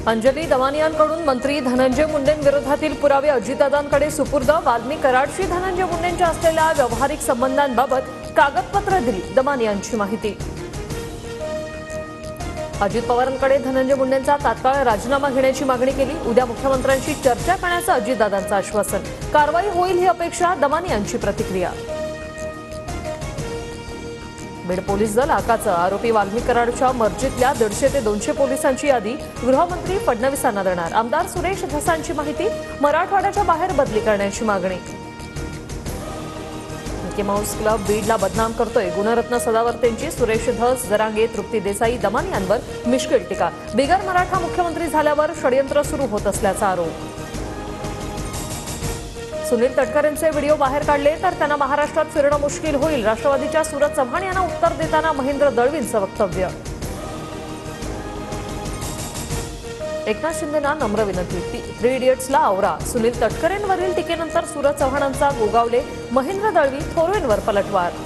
अंजली दमानियांकडून मंत्री धनंजय मुंडेंविरोधातील पुरावे अजितदादांकडे सुपूर्द। वाल्मी कराडशी धनंजय मुंडेंच्या असलेल्या व्यावहारिक संबंधांबाबत कागदपत्र दिली। दमानियांची माहिती। अजित पवारांकडे धनंजय मुंडेंचा तात्काळ राजीनामा घेण्याची मागणी केली। उद्या मुख्यमंत्र्यांशी चर्चा करण्याचं अजितदादांचं आश्वासन। कारवाई होईल ही अपेक्षा। दमानियांची प्रतिक्रिया। बीड पोलीस दल आकाचं आरोपी वाल्मी कराडच्या मर्जीतल्या 150 ते 200 पोलिसांची यादी गृहमंत्री फडणवीसांना देणार। आमदार सुरेश धसांची माहिती। मराठवाड्याच्या बाहेर बदली करण्याची मागणी। मिकी माऊस क्लब बीडला बदनाम करतोय। गुणरत्न सदावर्तेंची सुरेश धस, जरांगे, तृप्ती देसाई, दमानियांवर मिश्किल टीका। बिगर मराठा मुख्यमंत्री झाल्यावर षडयंत्र सुरू होत असल्याचा आरोप। सुनील तटकरेंचे व्हिडिओ बाहेर काढले तर त्यांना महाराष्ट्रात फिरणं मुश्किल होईल। राष्ट्रवादीच्या सूरज चव्हाण यांना उत्तर देताना महेंद्र दळवींचं वक्तव्य। एकनाथ शिंदेंना नम्र विनंती। 3 इडियट्सला आवरा। सुनील तटकरेंवरील टीकेनंतर सूरज चव्हाणांचा गोगावले। महेंद्र दळवी, थोरवेंवर पलटवार।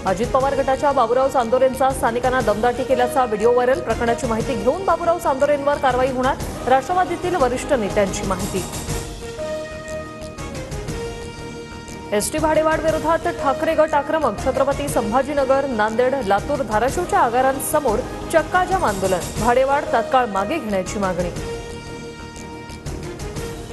अजित पवार गटाच्या बाबूराव चांदोरेंचा स्थानिकांना दमदाटी केल्याचा व्हिडिओ व्हायरल। प्रकरणाची माहिती घेऊन बाबूराव चांदोरेंवर कारवाई होणार। राष्ट्रवादीतील वरिष्ठ नेत्यांची माहिती। एसटी भाडेवाढ विरोधात ठाकरे गट आक्रमक। छत्रपती संभाजीनगर, नांदेड, लातूर, धाराशिवच्या आगारांसमोर चक्काजाम आंदोलन। भाडेवाढ तात्काळ मागे घेण्याची मागणी।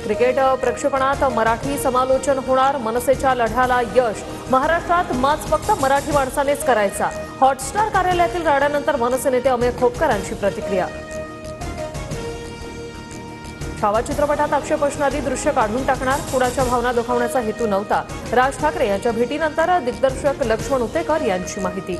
क्रिकेट प्रक्षेपणात मराठी समालोचन होणार। मनसेच्या लढ्याला यश। महाराष्ट्रात माच फक्त मराठी माणसानेच करायचा। हॉटस्टार कार्यालयातील राड्यानंतर मनसे नेते अमेय खोपकरांची प्रतिक्रिया। छावा चित्रपटात आक्षेप असणारी दृश्य काढून टाकणार। कुणाच्या भावना दुखावण्याचा हेतू नव्हता। राज ठाकरे यांच्या भेटीनंतर दिग्दर्शक लक्ष्मण उतेकर यांची माहिती।